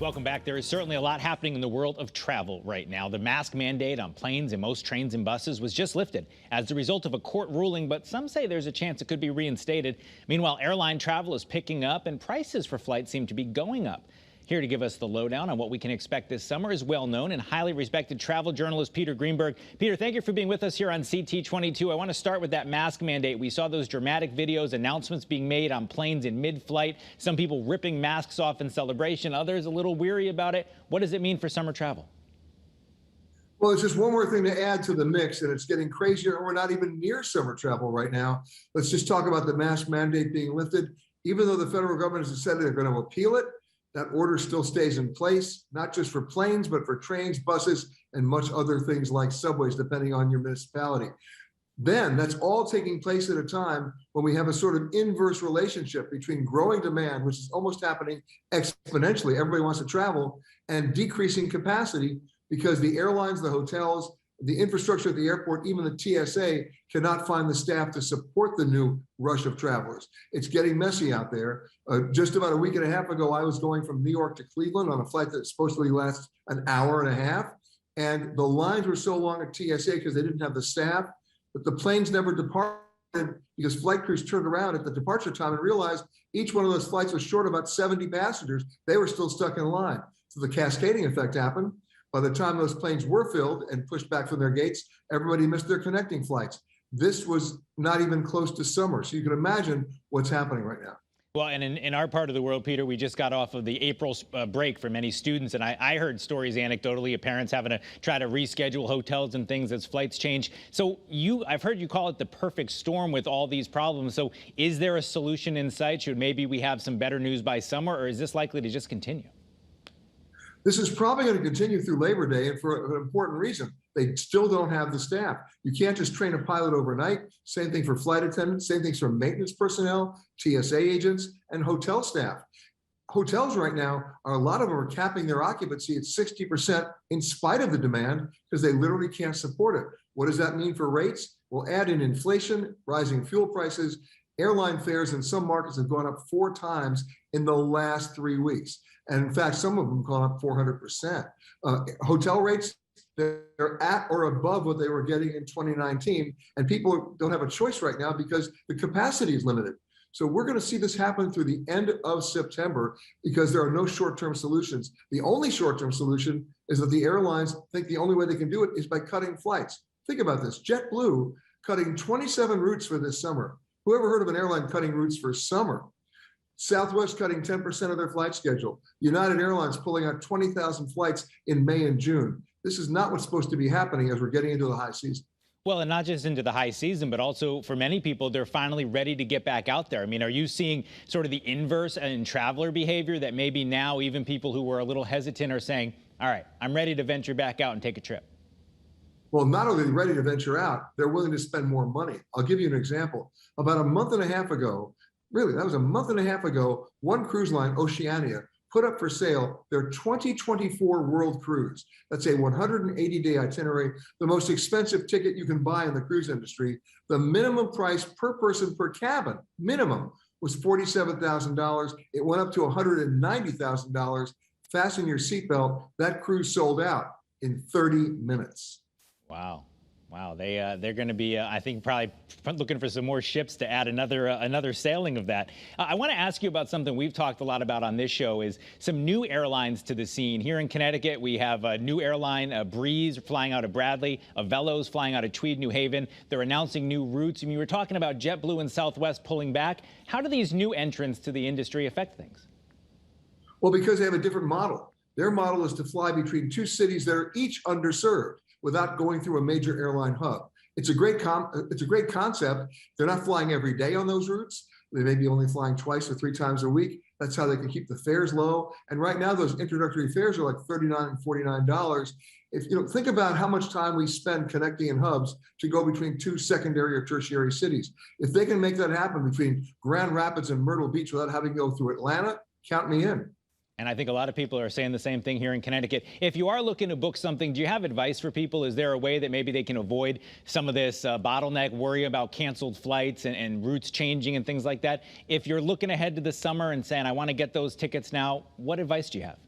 Welcome back. There is certainly a lot happening in the world of travel right now. The mask mandate on planes and most trains and buses was just lifted as a result of a court ruling, but some say there's a chance it could be reinstated. Meanwhile, airline travel is picking up and prices for flights seem to be going up. Here to give us the lowdown on what we can expect this summer is well-known and highly respected travel journalist Peter Greenberg. Peter, thank you for being with us here on CT22. I want to start with that mask mandate. We saw those dramatic videos, announcements being made on planes in mid-flight, some people ripping masks off in celebration, others a little weary about it. What does it mean for summer travel? Well, it's just one more thing to add to the mix, and it's getting crazier, and we're not even near summer travel right now. Let's just talk about the mask mandate being lifted. Even though the federal government has said they're going to appeal it, that order still stays in place, not just for planes, but for trains, buses, and much other things like subways, depending on your municipality. Then that's all taking place at a time when we have a sort of inverse relationship between growing demand, which is almost happening exponentially. Everybody wants to travel, and decreasing capacity because the airlines, the hotels, the infrastructure at the airport, even the TSA cannot find the staff to support the new rush of travelers. It's getting messy out there. Just about a week and a half ago, I was going from New York to Cleveland on a flight that supposedly lasts an hour and a half. And the lines were so long at TSA because they didn't have the staff, but the planes never departed because flight crews turned around at the departure time and realized each one of those flights was short about 70 passengers. They were still stuck in line. So the cascading effect happened. By the time those planes were filled and pushed back from their gates, everybody missed their connecting flights. This was not even close to summer. So you can imagine what's happening right now. Well, and in our part of the world, Peter, we just got off of the April break for many students, and I heard stories anecdotally of parents having to try to reschedule hotels and things as flights change. So I've heard you call it the perfect storm with all these problems. So is there a solution in sight? Should maybe we have some better news by summer, or is this likely to just continue? This is probably going to continue through Labor Day, and for an important reason. They still don't have the staff. You can't just train a pilot overnight. Same thing for flight attendants, same things for maintenance personnel, TSA agents, and hotel staff. Hotels right now, a lot of them are capping their occupancy at 60% in spite of the demand because they literally can't support it. What does that mean for rates? We'll add in inflation, rising fuel prices. Airline fares in some markets have gone up 4 times in the last 3 weeks. And in fact, some of them gone up 400%. Hotel rates, they're at or above what they were getting in 2019. And people don't have a choice right now because the capacity is limited. So we're going to see this happen through the end of September because there are no short-term solutions. The only short-term solution is that the airlines think the only way they can do it is by cutting flights. Think about this. JetBlue cutting 27 routes for this summer. Whoever heard of an airline cutting routes for summer? Southwest cutting 10% of their flight schedule. United Airlines pulling out 20,000 flights in May and June. This is not what's supposed to be happening as we're getting into the high season. Well, and not just into the high season, but also for many people, they're finally ready to get back out there. I mean, are you seeing sort of the inverse in traveler behavior that maybe now even people who were a little hesitant are saying, all right, I'm ready to venture back out and take a trip? Well, not only are they ready to venture out, they're willing to spend more money. I'll give you an example. About a month and a half ago, really, that was a month and a half ago, one cruise line, Oceania, put up for sale their 2024 World Cruise. That's a 180-day itinerary, the most expensive ticket you can buy in the cruise industry. The minimum price per person per cabin, minimum, was $47,000. It went up to $190,000. Fasten your seatbelt. That cruise sold out in 30 minutes. Wow. Wow, they're going to be, I think, probably looking for some more ships to add another sailing of that. I want to ask you about something we've talked a lot about on this show is some new airlines to the scene. Here in Connecticut, we have a new airline, Breeze, flying out of Bradley, Avelo's flying out of Tweed, New Haven. They're announcing new routes. And you were talking about JetBlue and Southwest pulling back. How do these new entrants to the industry affect things? Well, because they have a different model. Their model is to fly between 2 cities that are each underserved without going through a major airline hub. It's a great concept. They're not flying every day on those routes. They may be only flying twice or 3 times a week. That's how they can keep the fares low. And right now, those introductory fares are like $39 and $49. If you think about how much time we spend connecting in hubs to go between 2 secondary or tertiary cities. If they can make that happen between Grand Rapids and Myrtle Beach without having to go through Atlanta, count me in. And I think a lot of people are saying the same thing here in Connecticut. If you are looking to book something, do you have advice for people? Is there a way that maybe they can avoid some of this bottleneck, worry about canceled flights and routes changing and things like that? If you're looking ahead to the summer and saying, I want to get those tickets now, what advice do you have?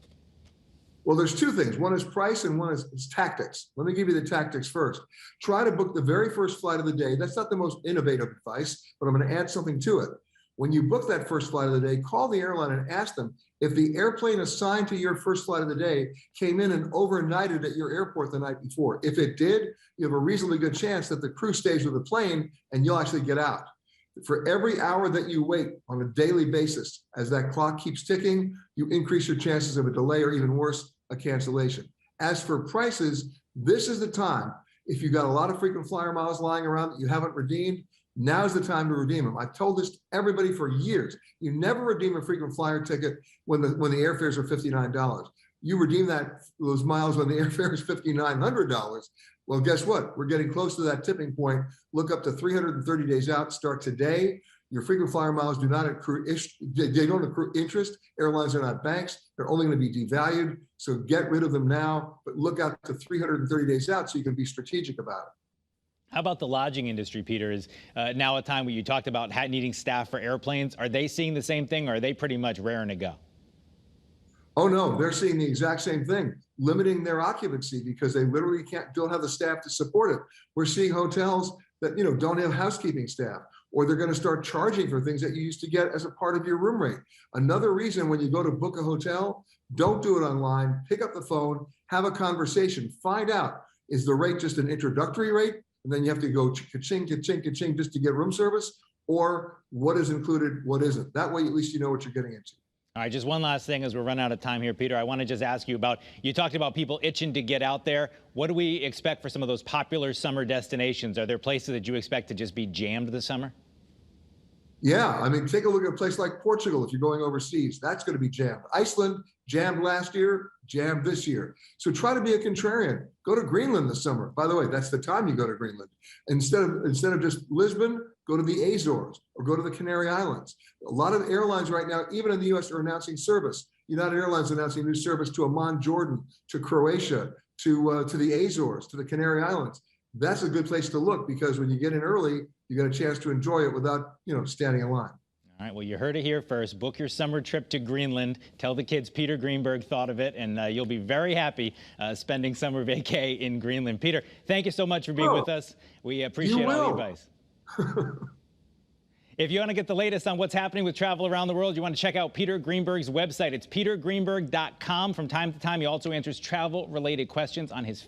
Well, there's two things. One is price and one is tactics. Let me give you the tactics first. Try to book the very first flight of the day. That's not the most innovative advice, but I'm going to add something to it. When you book that first flight of the day, call the airline and ask them if the airplane assigned to your first flight of the day came in and overnighted at your airport the night before. If it did, you have a reasonably good chance that the crew stays with the plane and you'll actually get out. For every hour that you wait on a daily basis, as that clock keeps ticking, you increase your chances of a delay or even worse, a cancellation. As for prices, this is the time. If you've got a lot of frequent flyer miles lying around that you haven't redeemed, now's the time to redeem them. I've told this to everybody for years. You never redeem a frequent flyer ticket when the airfares are $59. You redeem those miles when the airfare is $5,900. Well, guess what? We're getting close to that tipping point. Look up to 330 days out. Start today. Your frequent flyer miles do not accrue. They don't accrue interest. Airlines are not banks. They're only going to be devalued. So get rid of them now. But look out to 330 days out so you can be strategic about it. How about the lodging industry, Peter? Is now a time where you talked about needing staff for airplanes. Are they seeing the same thing, or are they pretty much raring to go? Oh no, they're seeing the exact same thing, limiting their occupancy because they literally don't have the staff to support it. We're seeing hotels that don't have housekeeping staff, or they're going to start charging for things that you used to get as a part of your room rate. Another reason when you go to book a hotel, don't do it online. Pick up the phone, have a conversation, find out, is the rate just an introductory rate? And then you have to go ka-ching, ka-ching, ka-ching just to get room service, or what is included, what isn't. That way, at least you know what you're getting into. All right, just one last thing as we're running out of time here, Peter. I want to just ask you you talked about people itching to get out there. What do we expect for some of those popular summer destinations? Are there places that you expect to just be jammed this summer? Yeah, I mean, take a look at a place like Portugal if you're going overseas. That's going to be jammed. Iceland, jammed last year, jammed this year. So try to be a contrarian. Go to Greenland this summer. By the way, that's the time you go to Greenland. Instead of just Lisbon, go to the Azores or go to the Canary Islands. A lot of airlines right now, even in the U.S., are announcing service. United Airlines announcing new service to Amman, Jordan, to Croatia, to the Azores, to the Canary Islands. That's a good place to look because when you get in early, you get a chance to enjoy it without, standing in line. All right, well, you heard it here first. Book your summer trip to Greenland. Tell the kids Peter Greenberg thought of it, and you'll be very happy spending summer vacay in Greenland. Peter, thank you so much for being with us. We appreciate all the advice. If you want to get the latest on what's happening with travel around the world, you want to check out Peter Greenberg's website. It's petergreenberg.com. From time to time, he also answers travel-related questions on his